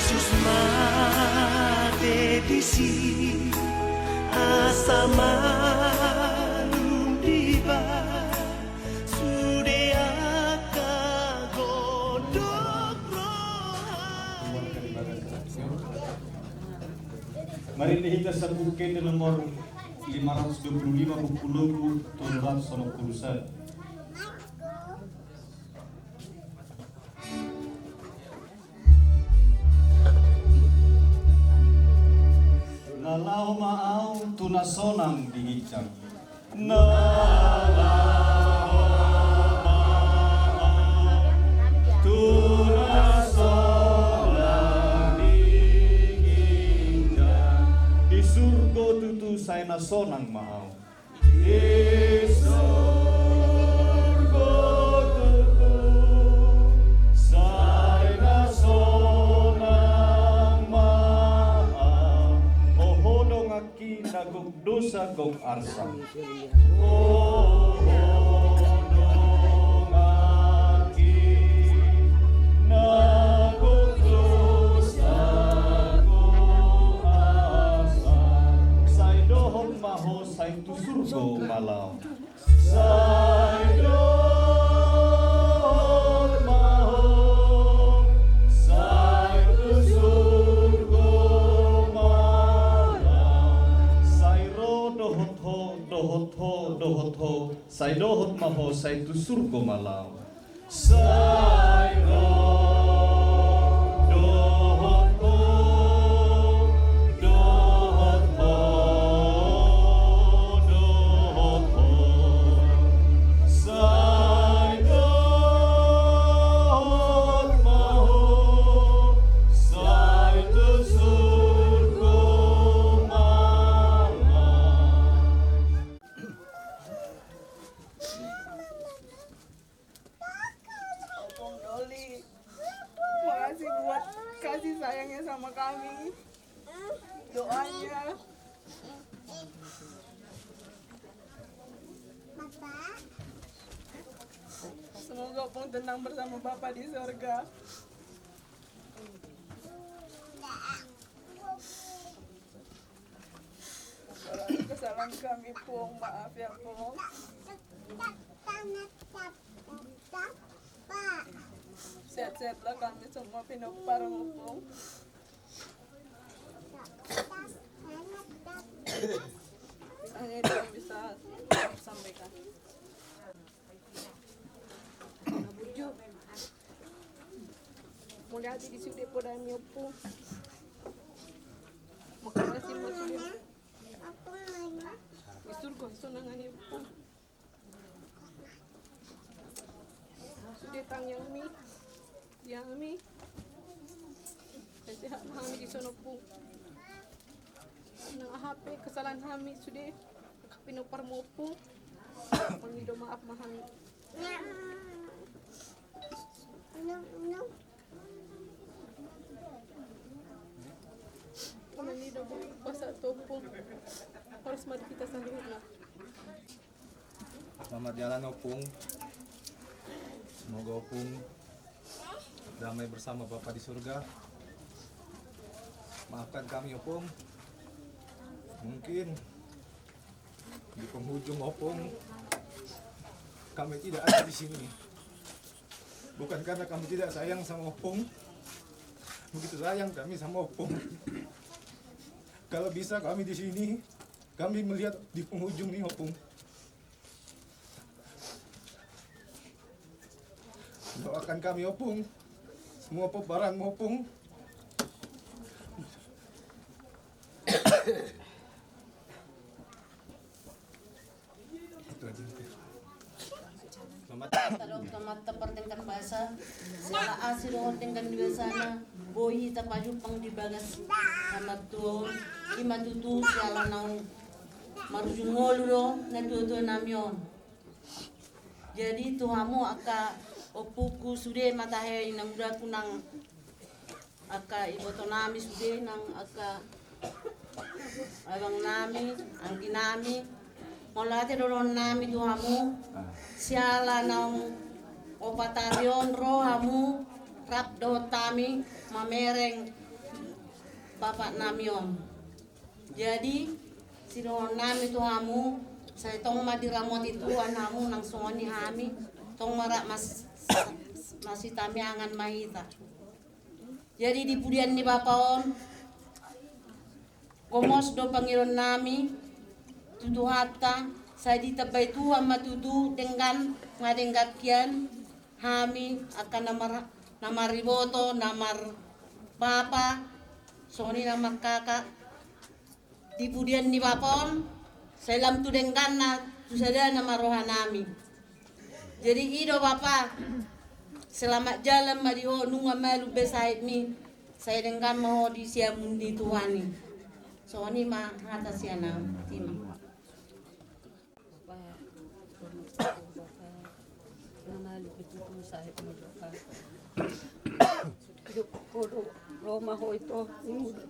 Yesus mate disi asa manumbiba sude akagodok Mari kita sabukan di nomor 525 Bukuluku Turan Sono Kurusan. Nalau maau tunasonang dihicang. Saya nasonang mahal. Di surga tutu saya nasonang mahal. Oh dong aki nagog dosa gong arsang. Oh dong aki nagog dosa gong arsang. Dohon maho say tu surgo malaw. Say dohon maho say tu surgo malaw. Say ro dohot ho say dohot maho say tu surgo malaw. Say ro Makasih buat kasih sayangnya sama kami. Doanya. Semoga Opung tenang bersama Bapa di surga. Kalau ada kesalahan kami, Pung, maaf ya, Pung. Sehat-sehatlah kami semua pinupar Pung. Hanya itu yang bisa saya sampaikan. Burjo, mula di sudah pada nyopo. Makasih masuk. Isur kau senangan nyopo. Sudah tangyang mi, yang mi. Sehat kami di sana pun. Nang HP kesalahan kami sudah pinupar mo po. Mangido maaf mahami. Mangido basa to po. Harus mari kita salihin na. Selamat jalan Opung. Semoga Opung damai bersama Bapa di surga. Maafkan kami Opung. Mungkin di penghujung Opung kami tidak ada di sini. Bukan karena kami tidak sayang sama Opung. Begitu sayang kami sama Opung. Kalau bisa kami di sini, kami melihat di penghujung nih Opung. Doakan kami Opung. Semua peperangan Opung. Mata pertengkan bahasa sala asir tengkan di sana boyi tapajupang di bagas sama tuon imatutu sala nau marujungolo na tuto namyon. Jadi tuhamu aka opuku sude matahe nang uraku nang aka ibotonami sude nang aka abang nami anggi nami molate doron nami tuhamu siala nang o batalyon ro hamu rap dotami mamereng Bapak Namion. Jadi sino nami tu hamu saya tong madiramot itu anamu nang songoni hami tong marak masih tami angan mahita. Jadi di pudian ni bapaon gomos do pangiron nami tutu hatta saya ditabay tuwa matutu dengan ngadenggakian hami akan namariboto namar papa soni namar kakak di pudian ni bapon selam tu dengan na tu sada nama roha nami. Jadi ido bapa selamat jalan mariho nunga malu beside mi saya dengan mau di siamundi tuani soni ma hata siana tima. Roma ho ito, imudo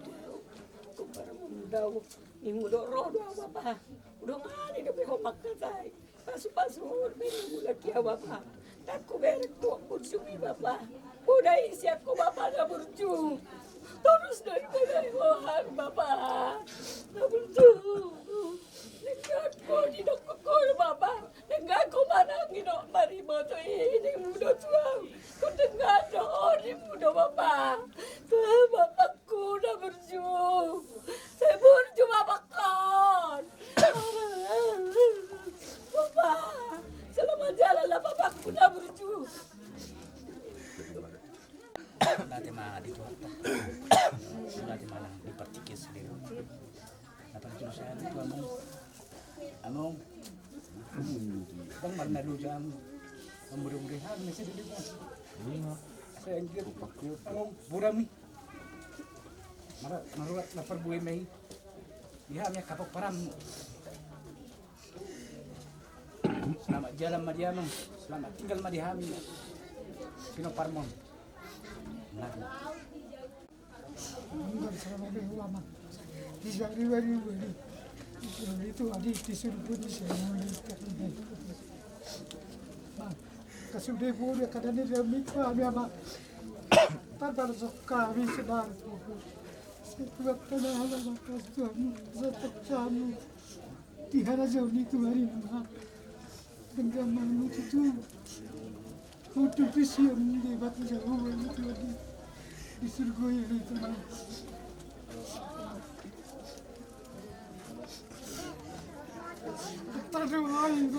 ko para mundao, imudo rodo apa, udah ngani na piho makatay, pasu beri mula kia bapa, aku berek tu bersumi bapa, udah isi aku bapa na berju, terus dari hohar bapa, na berju, nenggak ko di dokko bapa, nenggak ko manang ino marimoto ini mudo tuang, ko nenggak do di mudo bapa. Bapakku udah berjuang. Saya berjuang bapakkan. Bapak, selamat jalan lah bapakku udah berjuang. Nanti mana di tuan, nanti mana di partikis sendiri. Dapat itu saya itu anu, bang mana dulu jam memberi-berihan mesti di mana. Saya ingin anu burami. Maruat na perbuay may ihamnya kapok param. Selamat jalan madiamong, selamat tinggal madihami. Sino parmon. Itu adik disuruh pun saya kasudah boleh kadang dia minta ama tanpa suka kami sedang setiap tanah ada kasuan setiap jamu tiada jauh ni tu hari mana dengan malu itu untuk pesiam ni batu jauh itu di surga itu mana terdoai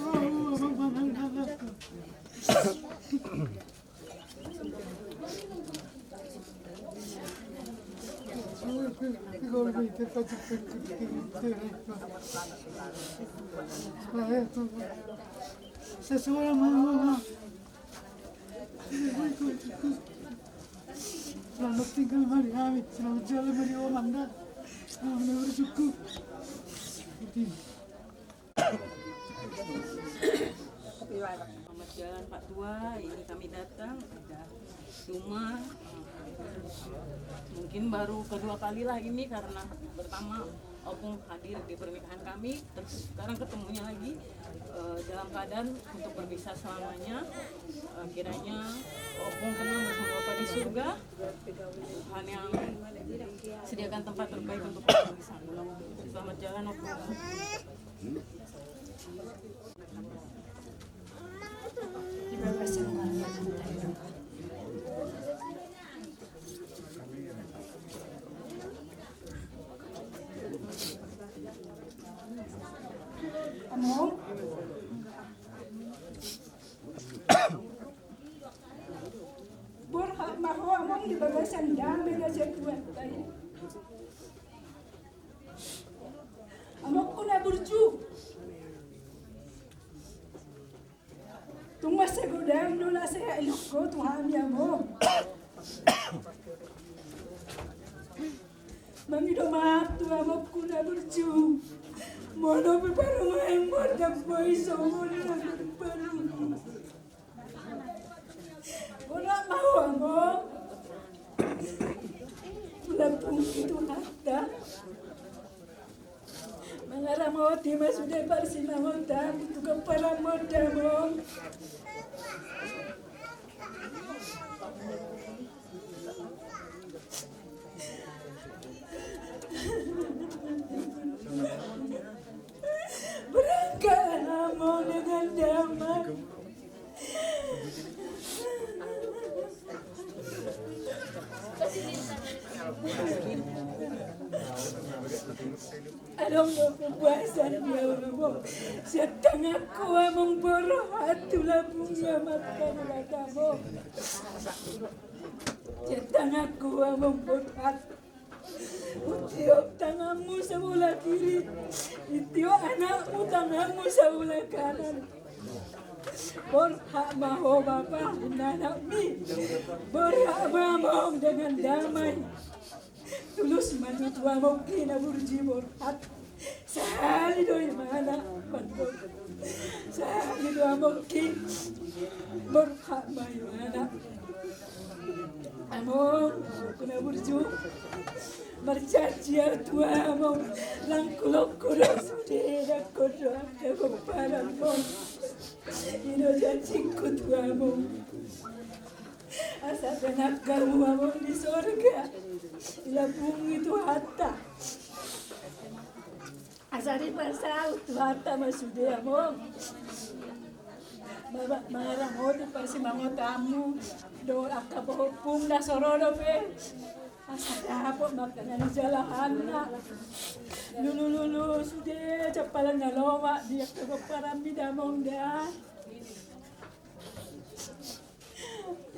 sesuai mama selamat tinggal hari kami selamat jalan hari Omanda selamat bersyukur Selamat jalan Pak Tua, ini kami datang ada cuma mungkin baru kedua kali lah ini karena pertama Opung hadir di pernikahan kami, terus sekarang ketemunya lagi dalam keadaan untuk berpisah selamanya. Kiranya Opung tenang bersama Bapak di surga, Tuhan yang sediakan tempat terbaik untuk Opung di sana. Selamat jalan Opung. Among Borha maho among di bagasan dam bagasan tuan tayo. Amok ko na burju. Tunggu segudang dulu saya iloko Tuhan ya mo. Mami do maaf tu amok ko na burju. Mono baru main mordam boy semua baru. Kona mau amok. Lampung itu hatta. Mangaramoti masudah bersih mahota tukang para modamong. Anong napupuasan niya mo? Sa tangak ko among borohat tulabong niya magkanalata mo. Sa tangak ko among borohat. Utiyo tangam mo sa mula kiri. Itiyo anak mo tangam mo sa mula kanan. Borha maho bapa inanak mi. Borha mamong dengan damai. Tulus matutua mong kinaburji borhat. Sahali doy mana panbor. Sahali doy mong kin. Borha mayo anak. Among kinaburju. Marchachi tua among langkulok kuros dera kodro ako parang mo. Ino jachiko tua among. Asa penakal mo among di sorga. Ilabung itu hatta. Asa di pasal tu hatta masude among. Marang mo di pasi mangotamu. Do akabopung na sorodo pe. Asa po makanan jalahan na. Lulu sudah capalan na loma dia keparami damong dah.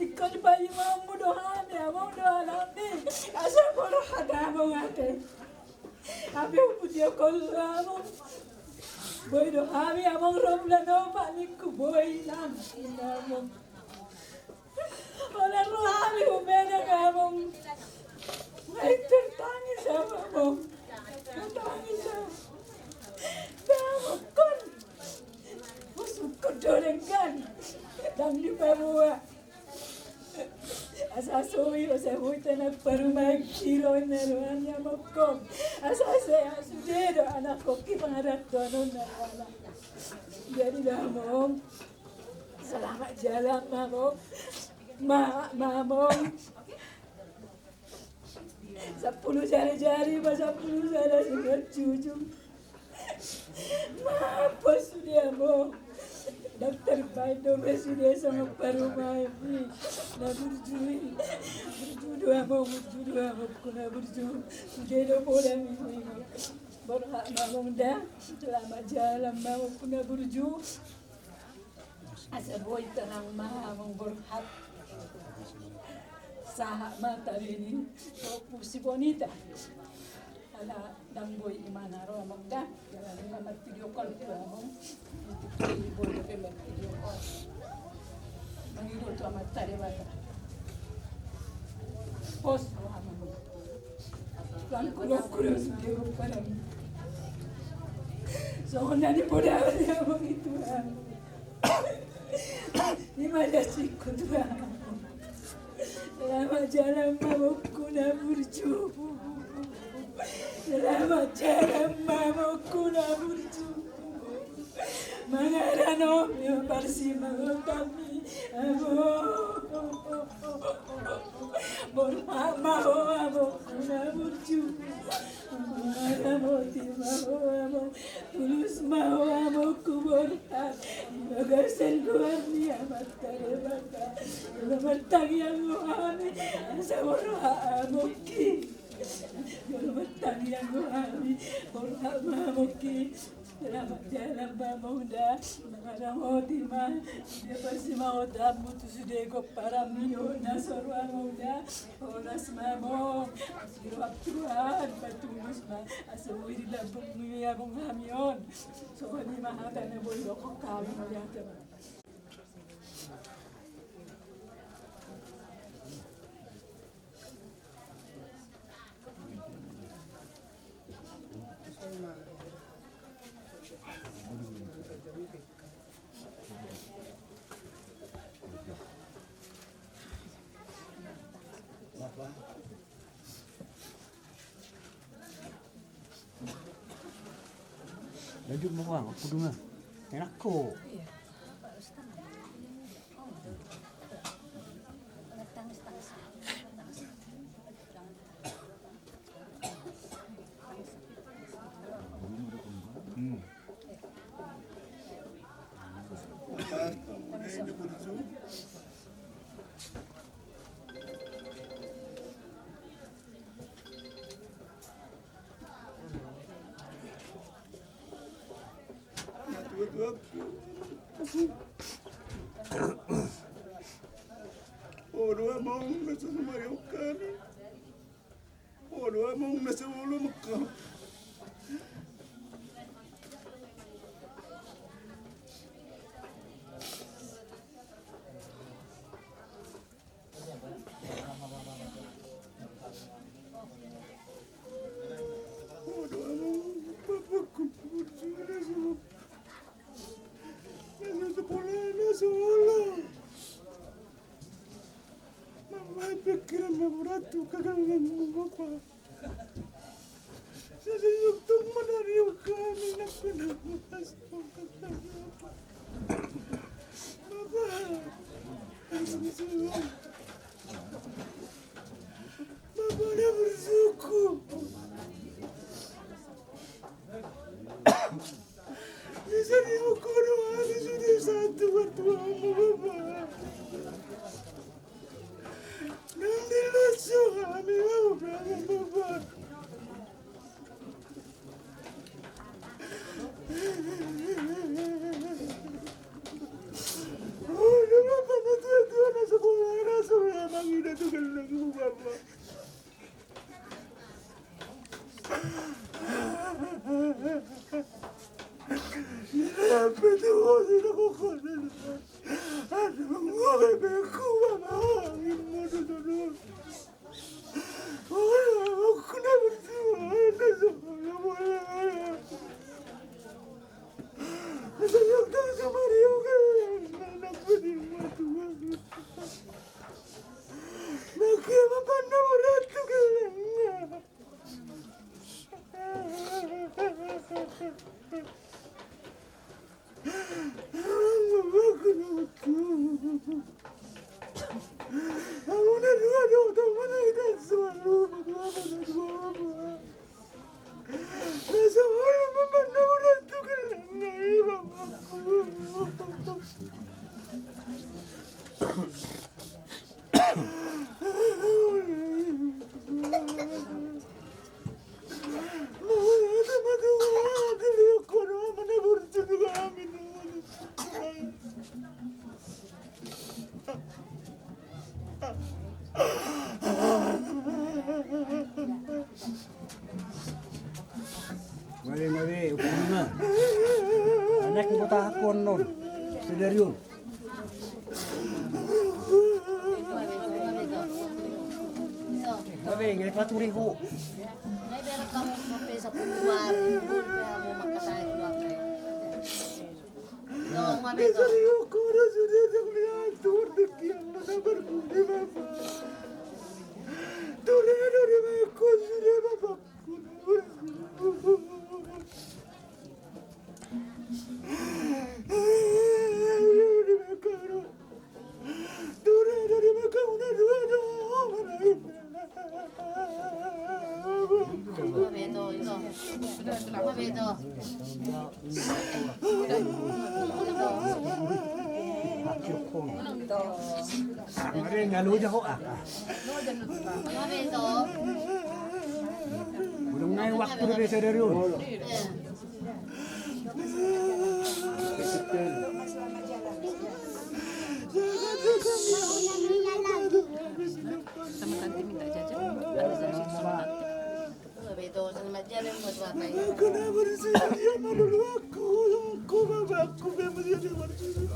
Ikon bayi mau dohan ya mau dohan nanti. Asa poro ada mau ngate. Abi upudio kolamo. Boy dohami among romla no paniku boy nam inamong. Oleh rohami umena kamong. Ay, tertangis sama mo. Tertangis sama. Damo kon. Busuk ko dorengan. Dang di pamua. Asa soy o sa huita na parumag kiro na ruan niya mo ko. Asa sa asudero anak ko kipangarat ko ano na anak. Jadi damo. Selamat jalan mamo. Mamong. 10 jari-jari, 10 jari singa jujung. Mampus sudah mo. Dokter Baido sudah sama parumai ni. Na berjui. Berjudu amo, kuna berju. Sudah do bola mi. Berhak mamong dah. Selamat jalan mau kuna berju. Asa boy tenang mamong berhak. Saha mata ini pusi bonita ala damboy imana ro magda kaya na video call ko among boy ko mag video call mangido to amat tare bata pos ko among kan kulo sudio parang so na ni poda among itu ni madasi kutua. Selamat jalan mamukku na burju. Selamat jalan mamukku na burju. Mangarano yung parsi mga kami. Amo. Bormama ho mamukku na burju. Mangaramo ti amo. Tulus mau mamukku borhat. Magasan ko ni amat karebata. Bertanya Muhammad, saya Muhammad. Bertanya Muhammad, Muhammad. Selamat jalan pemuda, mengarang otima. Dia pasti mau damu tu sudah go para mio nasorwa muda. Oras mamo, asirwak Tuhan, patulus ma. Asawi di labung mio abong hamion. So ni mahata na boy ko kami magyata. Lanjut mo bang, aku dulu enak kok. Oro among nasa sumayaw kami. Oro among nasa ulo ka. Oro among papakumpul sila sa nasa pula nasa ulo. Mamay pikiran na muratu kagalangan mo pa. Sa sayuktong manariw kami na pinabukas mo kakagapa. Papa, ang sa'yo. Papa na bersuku. Nisari mo ko naman sudah satu bertua mo, Papa. Nanti lucu kami mau berangkat Papa. Oh, nama Papa tua-tua na sekolah na sekolah mangida tu kalau aku Papa. Apa tu sudah kokoran. Ada mengolah beku Papa. Aku nak bersuara, nak sekolah boleh. Saya tak sama dia kan, nak berdiri tua. Nak kira mana orang tu kan? Aku nak tu. Aku nak dua tu mana itu selalu berapa. Nasa orang mana orang tu kan? Mari, ukulina. Anak ko takon nun. Sederyun. Mari, ngay paturi ko. Ngay berak kamu sampai 10 ribu kamu makasay ko kay. No, mabe to. Aku dah sudah terlihat terdekat mana berbudi Bapa. Tolong dari aku sudah Bapa. Mari, ngalu aja kok. Belum naik waktu dari Sederyun. Sama tante minta jajan. Ada dari situ sama tante. Beto, selamat jalan buat bapak. Aku nak bersedia malu aku Bapa aku memang dia bersedia.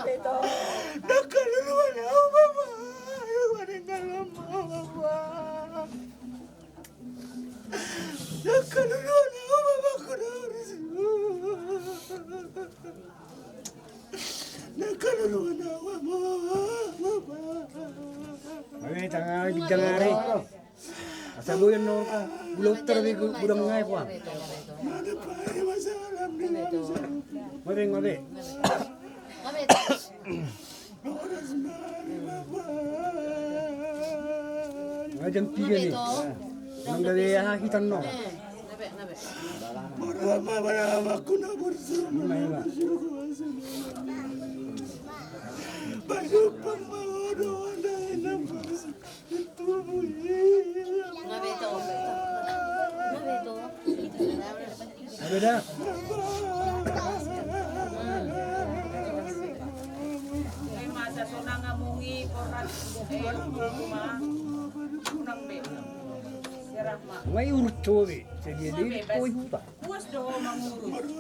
Beto. Nak kalau luar aku Bapa, aku ada dalam Bapa. Nak kalau luar aku Bapa aku dah bersedia. Nak kalau luar aku Bapa. Mari, tangan bijang hari. Asa gue yang nol ka, bulog terbi budang ngai po. Mana pare masalah ni Mari. Mabe. orang semari Bapa. Jam 3 nih. Nang dari hakitan no. Nabe. Marama aku nak bersama. Banyak pembawa anda yang itu Nabe to. Ada dah. Masa sonang ngamungi koran rumah unang bebe. Serah mak. May urut be. Jadi dia koi pa. Puas do mangurus.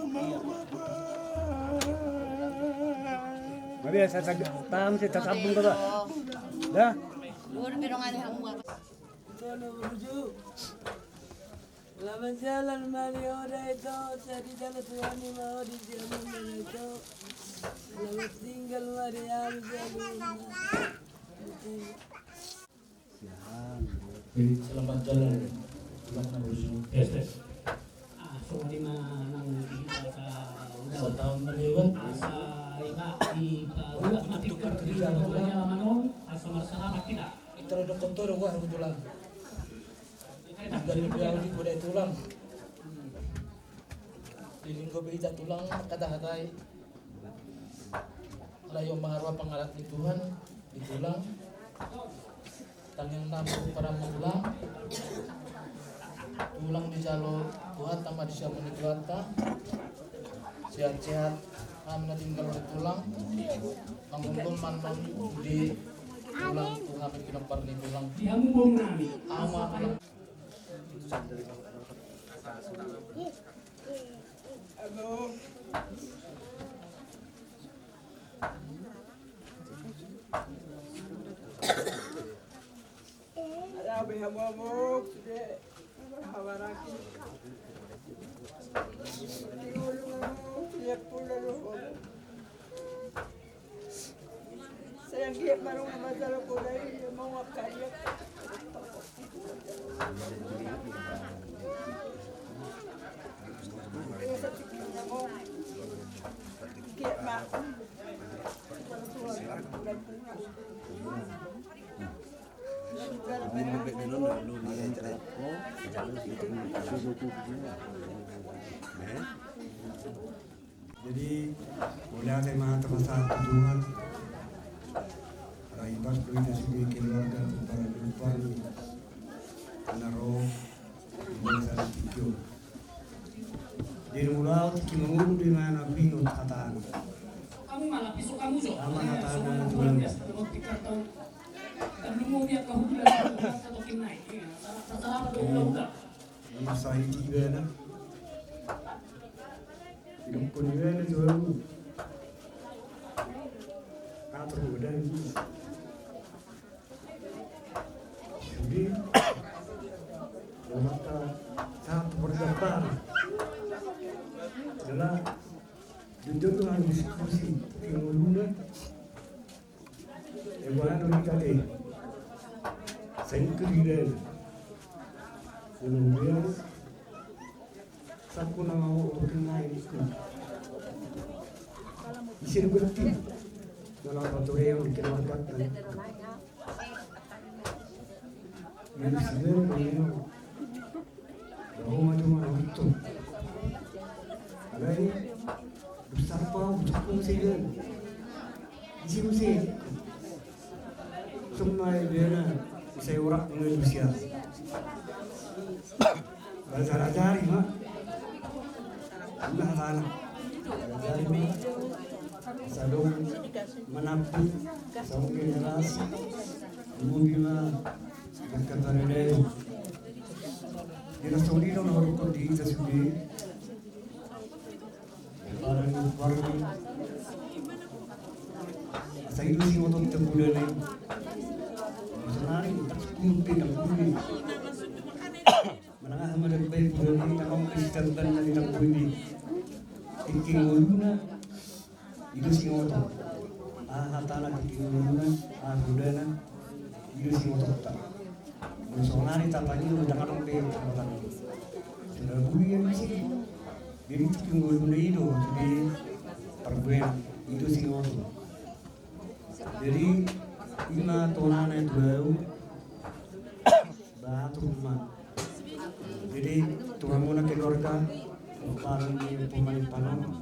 Mari saya tam saya tasabung ka ba? Dah. Udah birongan yang buat. Selamat jalan Mario Reto, jadi jalan Tuhan mau di jalan Reto. Selamat tinggal Mariam jalan. Selamat jalan. Selamat menuju Estes. So di mana udah tahun berlewat asa ika di buat matikan kerja tulangnya lamanon asa masalah kita. Kita udah kontor gua harus tulang. Dari bilang di kuda tulang. Di linggo beda tulang kata-katai. Layo maharwa pangalat di Tuhan di tulang. Tangyang nampung para mengulang. Tulang di jalo Tuhan tambah di siapa di Tuanta. Sehat-sehat kami tinggal di tulang. Panggungkung mantan di tulang Tuhan pinapar di tulang. Kamu mau nami? Ama tulang. Halo. Ada behamamuk sudah hawaraki. Lihat pula lu. Saya giat marung masalah kulai mau ngakaya. Jadi mulai dari mana terasa tujuan raibas duit dari keluarga para perempuan naruh biasa tikio. Jadi mulai kita mengurus di mana bingung kataan. Kamu malah pisau kamu jo. Sama kataan tujuan. Kamu mau dia kau bilang atau kinai. Salah atau udah. Masa ini juga na. Hidup pun juga na jual. Kater udah ini. Jadi, mata satu berdepan. Adalah jujur tuh diskusi kemudian. Ewan unikade. Sengkiridan. Kemudian saku nama orang lain itu isin berarti dalam baterai yang dikeluarkan yang sedang dengan bahwa cuma itu lagi bersama untuk segala isin sih semua dia saya orang Indonesia Bazar-bazari mak, Allah alam. Bazari mak, sadong menampung, sadong generasi, mungkin berkata dari Dina Solino nomor kondi tersebut, barang barang, saya itu sih untuk terbulan ini, senari mungkin terbulan. Menengah sama dan baik bulan ini takkan Kristen dan tidak boleh tinggi uluna itu singoto hatala tinggi uluna budana itu singoto tak musonari tapanya udah jangan dong deh kan sudah buli yang di sini jadi tinggi uluna itu jadi perbuan itu singoto jadi lima tonana itu baru batu rumah. Jadi Tuhan muna keluarga parang di pemain panon.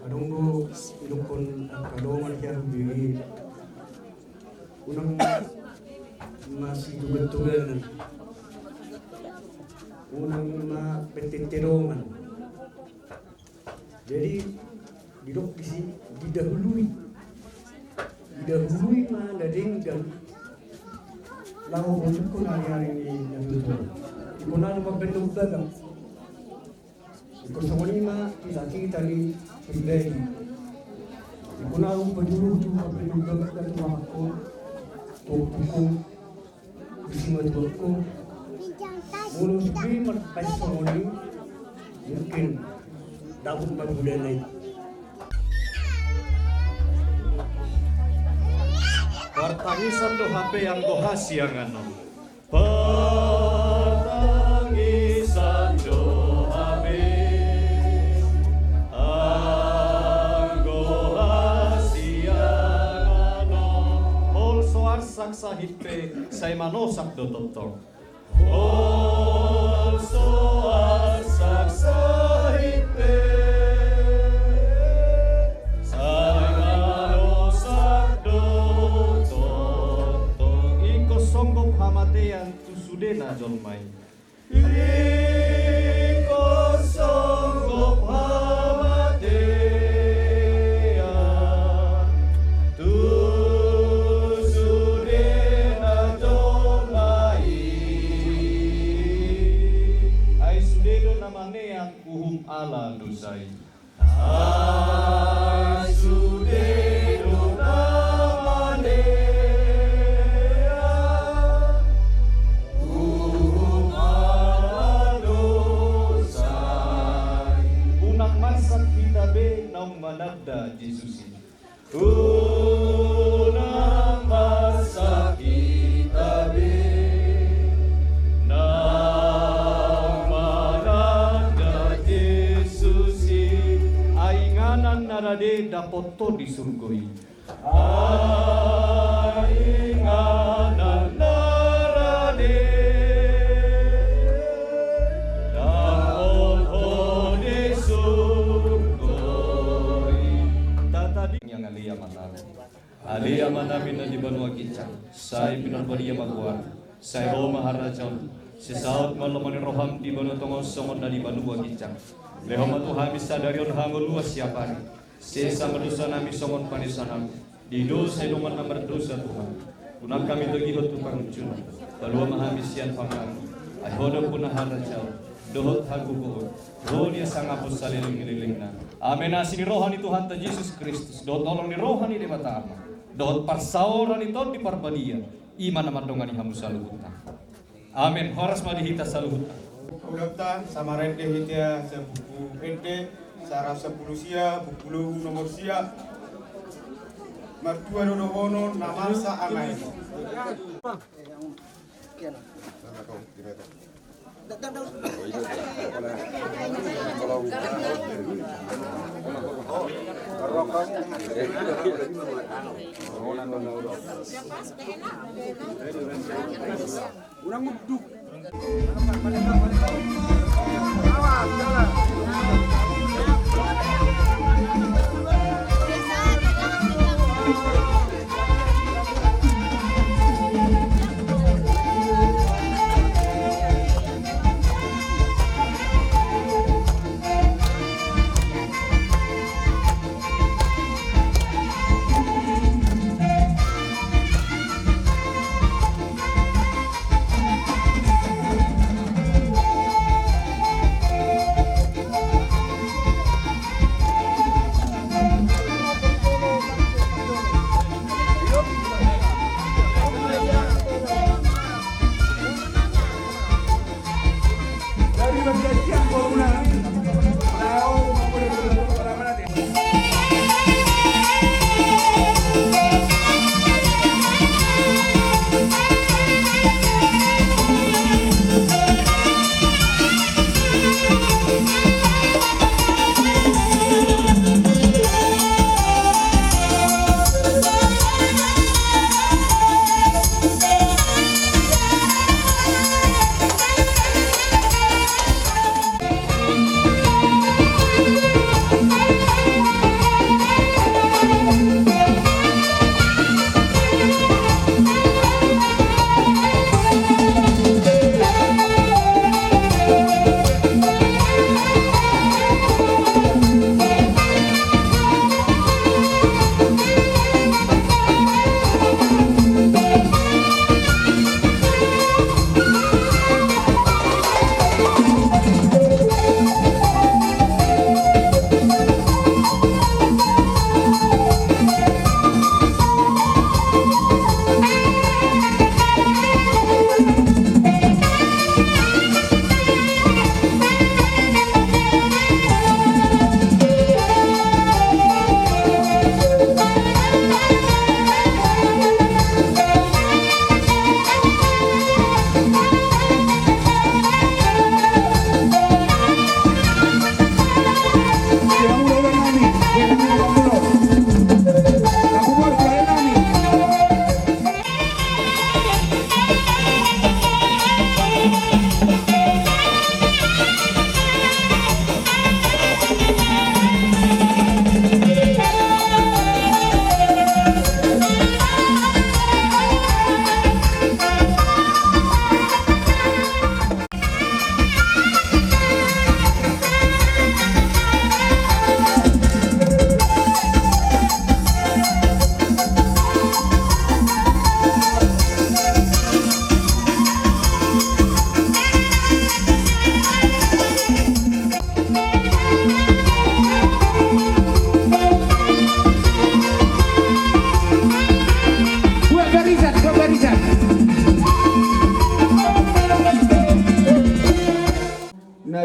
Adunggo ilukon kalongan kaya bili. Unang masih tugal-tugal unang mga pentintirongan. Jadi didahului mga dading dan lawa bosok ko hari-hari ini natutunan. Iko na magbendong dagang. Iko sa mga kita ni Hidley. Iko na magbendong dagang na tumakas ko. Tumpok ko. Bisimat ko. Mulu sabi magpasok mungkin dapat magbulanay. Partangisan do HP yang doha siangan. Partangisan do HP ang doha siangan. Hol soar saksa hipe say manosak do totong. Hol soar saksa hipe songgop hamatean tu sudena jolmai. Iko songgop hamatean tu sudena jolmai. Ai sudeno namanean kuhum ala dosai. Ai sudeno namanean manada Jesus unang masa kita nang manada Jesus ainganan narade dapoto di surgoi ainganan narade dapoto di yang Alia manamin na di banua kincang, say pinarbadia magwar, say ho maharajon, si saot malamani roham di banu tongos songon na di banua kincang. Leho matuhami sadarion hango luas siapari, si samadusa nami songon panisanam, di dosa doman nomor dosa Tuhan. Punang kami tegihot tukang cuna, balua mahami sian pangkang, ayhoda punah harajon, dohot hagu buhut, rohnya sangapus saliling-liling na. Amin asini rohani Tuhan ta Yesus Kristus, dohot tolong ni rohani di mata ama. Dohot parsauran itu di parbadia iman amadongan hamu saluhuta. Amin. Horas madihita saluhuta. Ulapta sama rente hitia sebuku ente saraf 10 sia buku nomor sia martua dono hono namasa amai. Kurang muduk.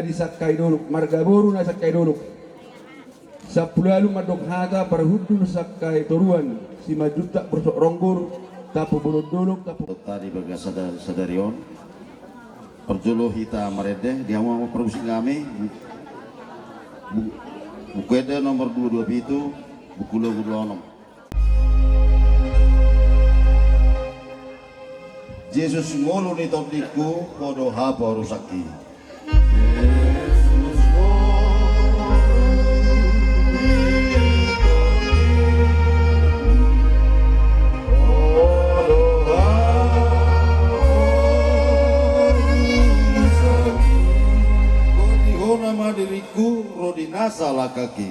di sakay dolok margaboro na sakay dolok sa pulalu madoghata parhudul sakay toruan si majuta bersok ronggor tapo bolod dolok tapo tadi baga sadarion perjolo hita marede dia mau produksi kami buku ede nomor 22 itu buku lo Yesus ngolo ni topiku podo hapa rusaki. Nama diriku rodinasa lakaki.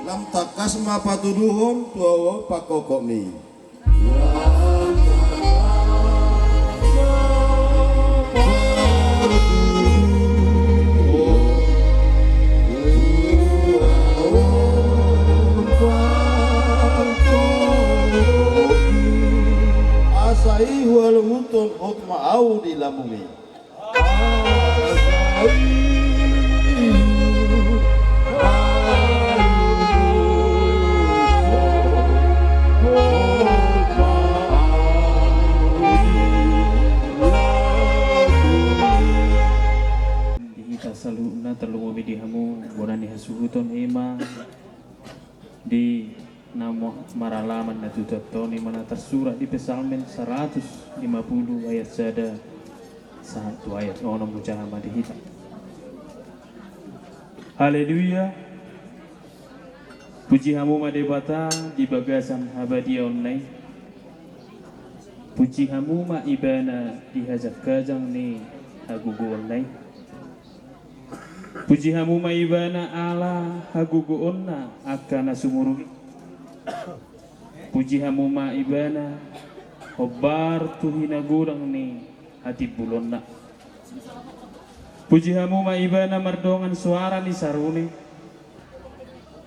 Lam takas mapatuduhon tuawa pakokomi. Asai wal huntun utma'au di lamumi. Kita selalu terlalu dihamu borani hasuhuton ema di namo maralaman na tutatoni mana tersurat di Psalmen 150 ayat sada 1 ayat ono mujahama di hita. Haleluya. Puji hamu madebata di bagasan habadia online. Puji hamu ma ibana di hajat kajang ni hagugu online. Puji hamu ma ibana ala hagugu onna akana sumurungi. Puji hamu ma ibana hobar tuhina gurang ni hati bulonna. Puji hamu ma ibana mardongan suara ni saruni.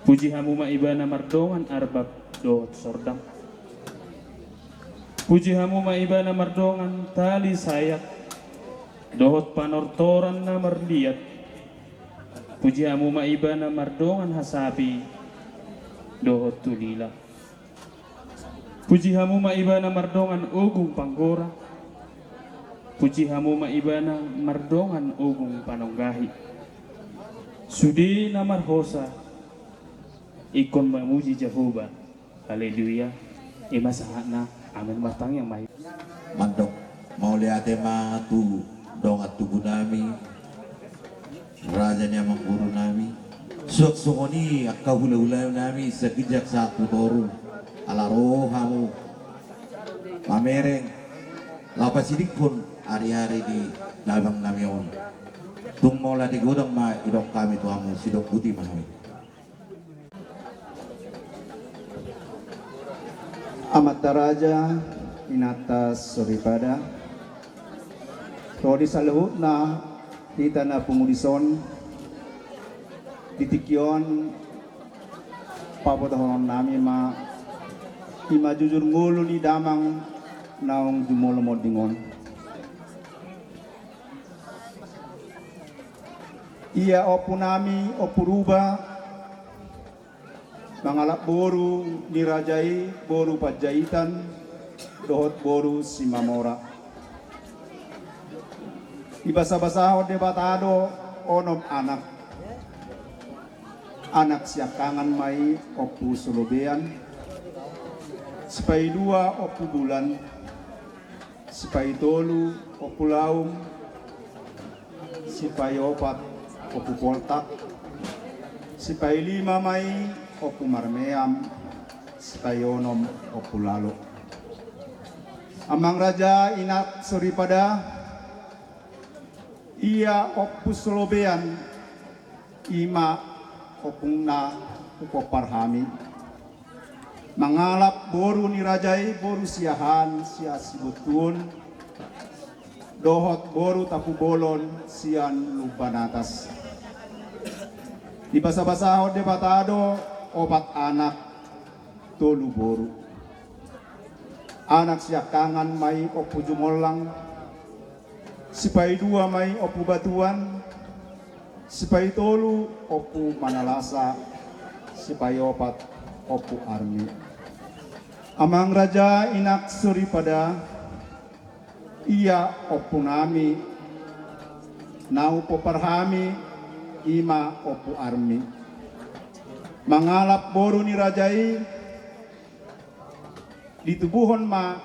Puji hamu ma ibana mardongan arbab dohot sordam. Puji hamu ma ibana mardongan tali sayak dohot panortoran na marliat. Puji hamu ma ibana mardongan hasabi dohot tulila. Puji hamu ma ibana mardongan ugung panggora. Puji hamu ma ibana mardongan ugung panonggahi. Sudi namar hosa ikon memuji Jehovah. Haleluya. Ima sahana amin matang yang mahir. Mandok mau lihat tema tu dongat tubuh nami. Raja ni amang guru nami. Sok ni akau hula-hula nami sekejak satu toru ala rohamu pamereng lapas sidik pun hari-hari di labang nami on tung mola di godang ma idok kami tuamu sidok putih mahami. Amat Raja inatas suripada rodi saluhut na kita na pumudison ditikyon papotohon nami ma ima jujur ngulu ni damang naong jumolo modingon iya opu nami opuruba mangalap boru nirajai boru pajaitan dohot boru simamora ibasa-basa debatado onom anak siakangan mai opu solobean sipai 2 opu bulan sipai 3 opu laum sipai 4 opu poltak sipai 5 mai opu marmeam sipai 6 opu lalo. Amang Raja inat suripada ia opu solobean ima opungna upoparhami mangalap boru nirajai boru siahan sia sibutun dohot boru tapu bolon sian luban atas. Di basa-basahon de batado opat anak tolu boru. Anak siakangan mai opu jumolang, sipai dua mai opu batuan, sipai tolu opu manalasa, sipai opat opu armi. Amang raja inak suri pada ia opu nami, nau poparhami ima opu armi. Mangalap boru ni rajai di tubuhon ma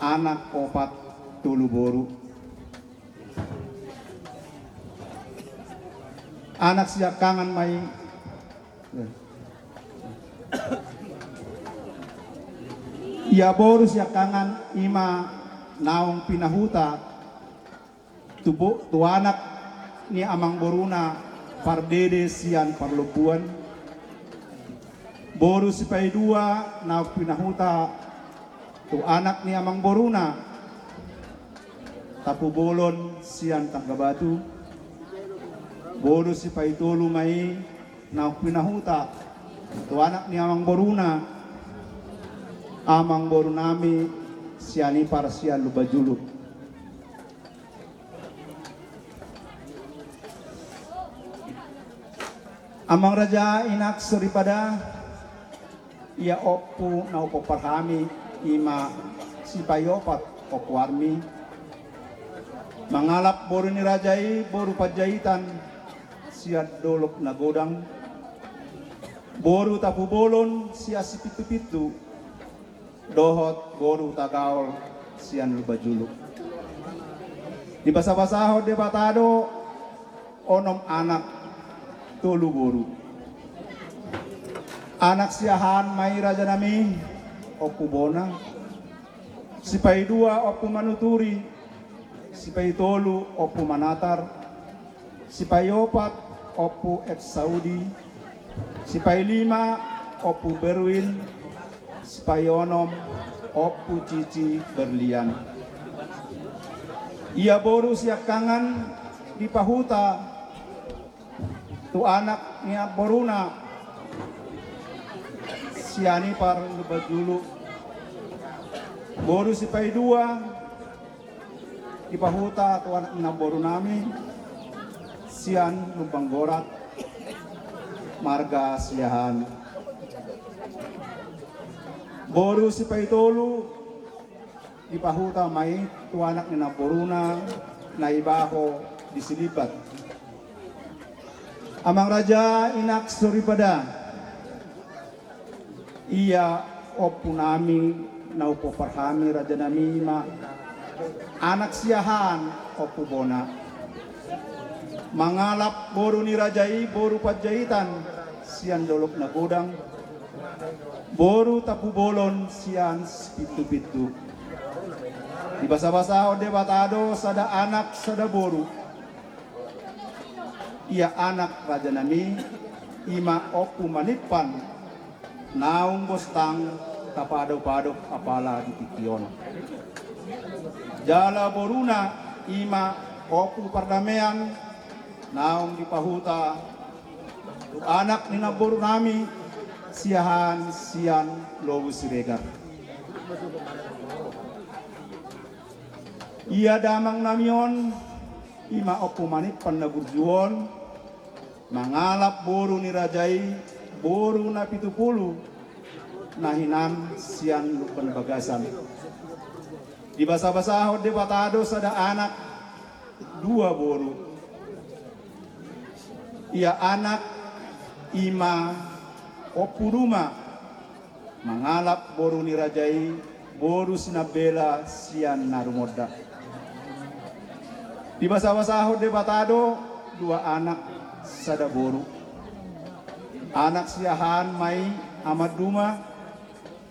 anak opat tulu boru. Anak siakangan mai ia boru siakangan ima naong pinahuta tu anak ni amang boruna pardede sian parlupuan. Boru sipai dua naong pinahuta tu anak ni amang boruna tapu bolon sian tanggabatu. Boru sipai tolu mai naong pinahuta tu anak ni amang boruna amang boru nami siani parsian lubajuluk. Amang raja inak seripada ia opu na opo parhami ima sipayopat opo armi. Mangalap boru ni rajai boru pajaitan siat dolok na godang. Boru tapu bolon sia sipitu-pitu dohot boru tagaol sian lubajuluk. Di basa-basahon de batado onom anak tolu boru. Anak siahan mai raja nami opu bona, sipai dua opu manuturi, sipai tolu opu manatar, sipai opat opu ex Saudi, sipai lima opu Berwin, sipayonom opu cici berlian. Ia boru siakangan di pahuta tu anak niya boruna siani par lubajulu. Boru sipai dua di pahuta tu anak niya boru nami sian lubang gorat marga siahan. Boru sipai tolu di pahuta mai tu anak ni naboruna na ibaho disilipat. Amang raja inak suripada ia opu nami na upo parhami raja nami ma anak siahan opu bona. Mangalap boru ni rajai boru pajaitan sian dolok na godang. Boru tapu bolon sian pitu-pitu. Di basa-basa ode batado sada anak sada boru. Ia anak raja nami ima opu manipan naung bostang tapado-pado apala di tikion. Jala boruna ima opu pardamean naung di pahuta tu anak ni naboru nami siahan sian lobu siregar. Ia damang namion ima opu manit panagurjuon mangalap boru ni rajai boru na 70 nahinam sian lupan bagasan. Di basa-basahon de batado sada anak dua boru. Ia anak ima opu rumah mangalap boru ni rajai boru sinabela sian narumoda. Di basa-basahon de batado dua anak sada boru. Anak siahan mai amat duma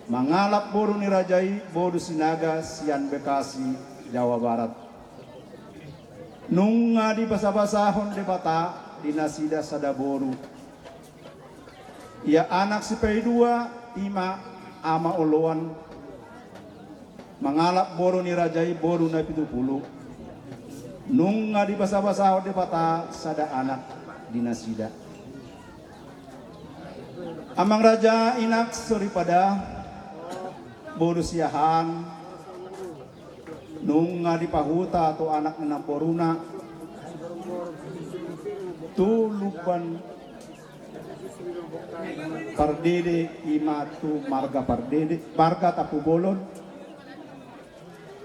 mangalap boru ni rajai boru sinaga sian Bekasi Jawa Barat. Nunga di basa-basahon de bata dinasida sada boru. Ia anak sipai dua ima ama oloan mangalap boru ni rajai boru na 70 nung nga di basa-basa di bata sada anak dinasida. Amang raja inak suripada boru siyahan nung nga di pahuta to anak na boruna tulupan pardede imatu marga pardede marga tapu bolon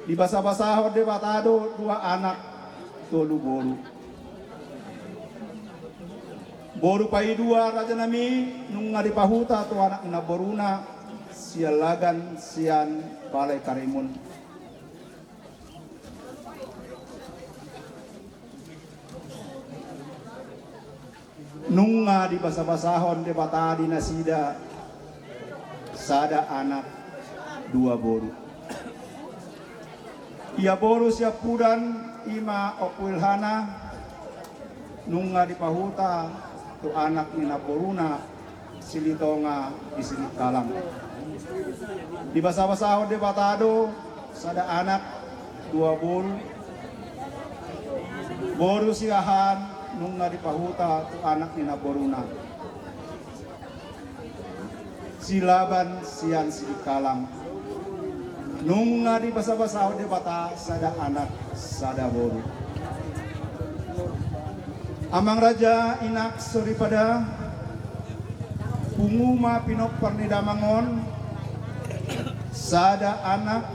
di basa-basa de batado 2 anak tolu boru boru pai 2 raja nami nung nga di pahuta to anak na boruna sialagan sian balai karimun nung nga di basa-basahon de bata di nasida sada anak 2 boru. Ia boru siap pudan ima okwilhana nung nga di pahuta tu anak ni naboruna silito nga isilit kalang. Di basa-basahon de batado sada anak 2 boru. Boru siahan nung nga di pahuta tu anak ni naboruna silaban sian silikalang nung nga di basa-basa de bata sada anak sada boru. Amang raja inak suripada punguma pinok parnidamangon sada anak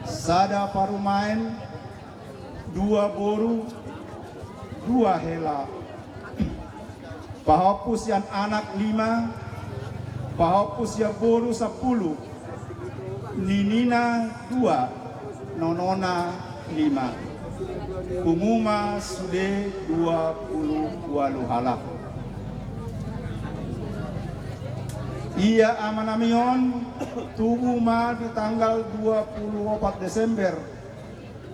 sada parumain 2 boru 2 hela pahopus yang anak 5 pahopus yang boru 10 ninina 2 nonona 5 umuma sude 20 halak ia amanamion tuguma di tanggal 24 Desember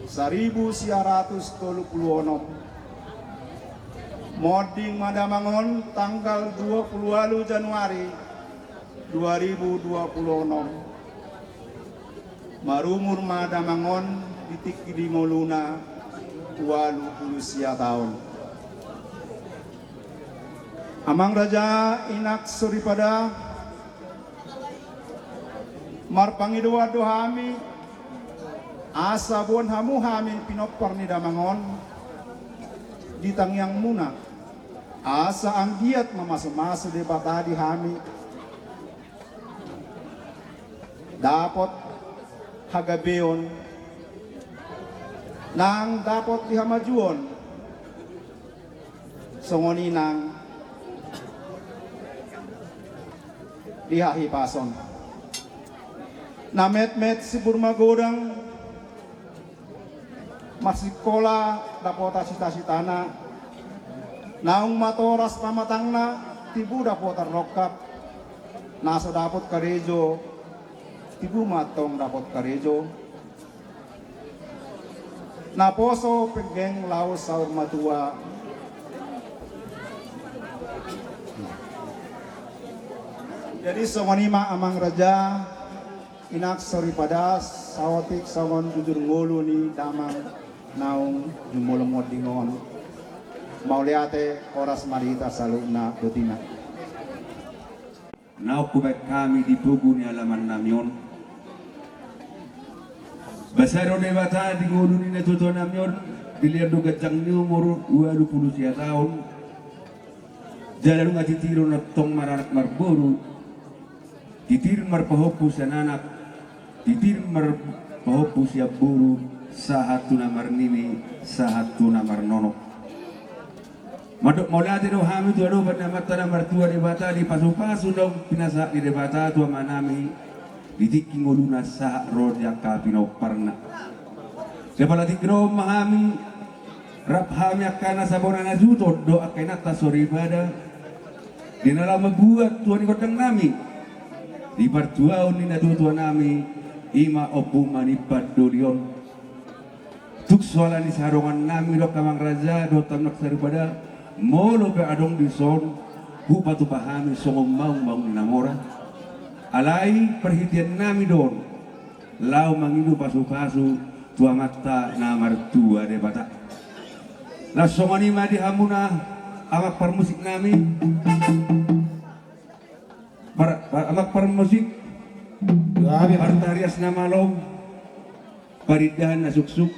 1936 Moding Madamangon tanggal 20 Januari 2026 Marumur Madamangon titik di Moluna 20 tahun. Amang raja inak suripada marpangidoa dohami asa bon hamu hami pinopar ni damangon di tangyang muna asa ang giat mamasa-masa de batadi hami dapat hagabeon nang dapat dihamajuon songoni nang dihahipason na met-met si Burmagodang masikola dapota cita-citana naung matoras pamatangna tibu dapota rokap naso dapot karejo tibu matong dapot karejo naposo penggeng laos saur matua jadi songonima amang raja inak soripadas sawatik songon jujur ngulu ni damang naung jumolomot dingon mauliate oras marita saluna dotina nau kubek kami di pugu ni alaman namion basaro de bata di ngulu ni natuto namion dilihat do gajang ni umur 20 tahun jalan ngatitiro na tong mararak marburu titir marpahopu sananak titir marpahopu siap buru sahatu namar nini sahatu namar nono madok maulati do hami tu ado pada mata namar tua di bata di pasu-pasu dong pinasa di bata tua manami ditiki ngoluna sah roja kapino parna sepalati kro mahami rap hami akana sabona najuto do akena tasori pada dinala mabuat tuan kodang nami di partuaun ni natutua nami ima opu manipat dolion tuk soalan di sarongan nami do kamang raja do tanak daripada molo pe adong di son hu patu pahami songom mau namora alai perhatian nami don lau mangidu pasu-pasu tua mata na martua de bata la somani madi hamuna amak permusik nami amak permusik partarias nama long paridahan na suksuk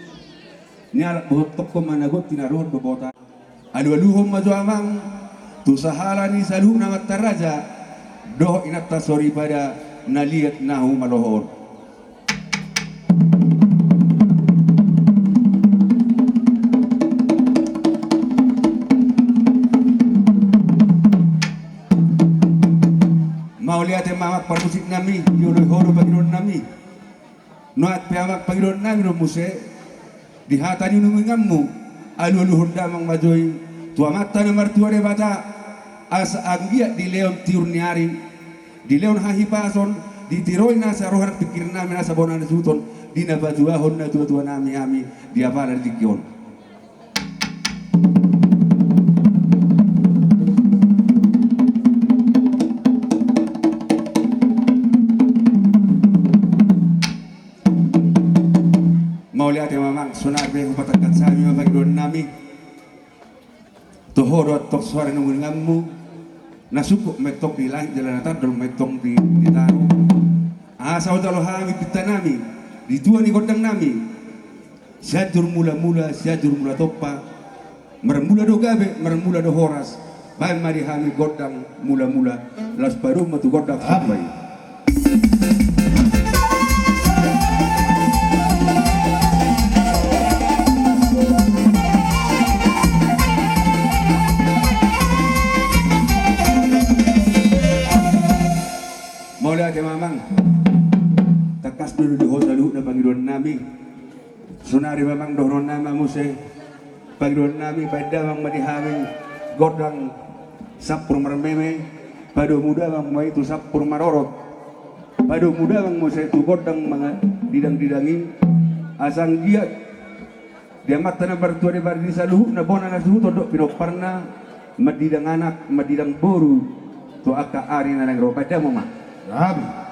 niarak botok ko managot tinarod bebota alu-aluhom maju amang tu sahala ni salu na mataraja doh inata sorry pada naliat nahu malohor mau lihat mamak permusik nami yoloy horo Panginoon nami noat piamak Panginoon nami no muse dihatani numingammu alu-aluhon damang majoy tua mata na martua de bata asa anggiat di leon tiurniari di leon hahipason di tiroi nasa rohan pikir nami nasa bonan suton di nabajuahon na tua-tua nami ami di apa di kion mau lihat ya mamang sunabe upatakan sami Panginoon nami tohodot tok suara nungun ngammu nasukuk metok di langit jalan atar dol metok di taru asa udalo hami kita nami di tua ni godang nami siadur mula-mula siadur mula topa mermula do gabe mermula do horas bae mari hami godang mula-mula las baru matu godang sampai Maulah ke mamang takas dulu di hotalu na Panginoon nami sunari mamang dohron nama muse Panginoon nami pada mang madihaming godang sapur mermeme padu muda mang mai tu sapur marorot padu muda mang muse tu godang mga didang-didangi asang giat dia mata na bertua de bar di saluhu na bona na suhu todok pinoparna madidang anak madidang boru tu aka ari na nang ropa pada mama Rabi.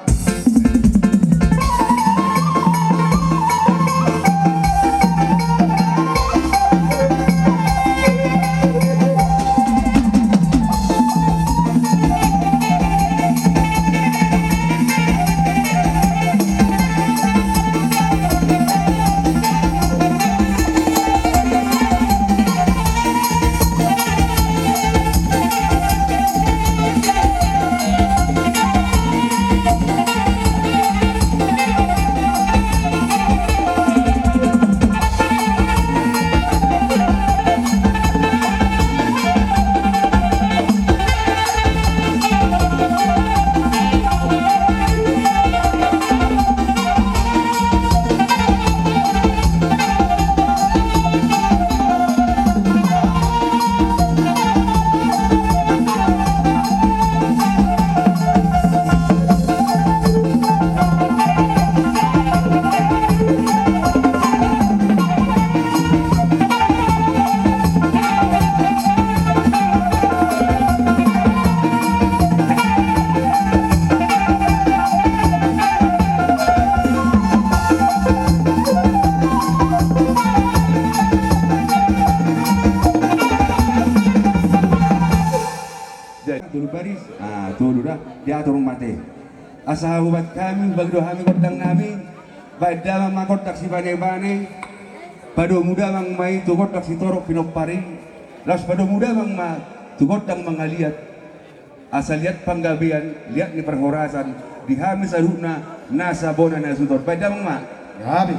diatur mati asa ubat kami bagdo kami kodang nami badal makodak si bane-bane pado muda mang mai tu kodak si torok pinopari las pado muda mang ma tu kodang mangaliat asa lihat panggabian lihat ni perhorasan di hamis aruna nasa bona na sutor badal mang ma rabi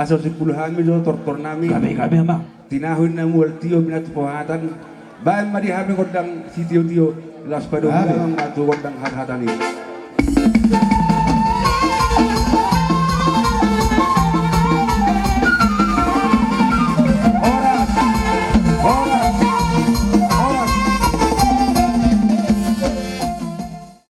asal 10 hami do tortor nami. Kami ama. Tinahun na mual tio binat pohatan. Bahan madi hami kodang si tio las padong dalang atu kodang hat-hatani.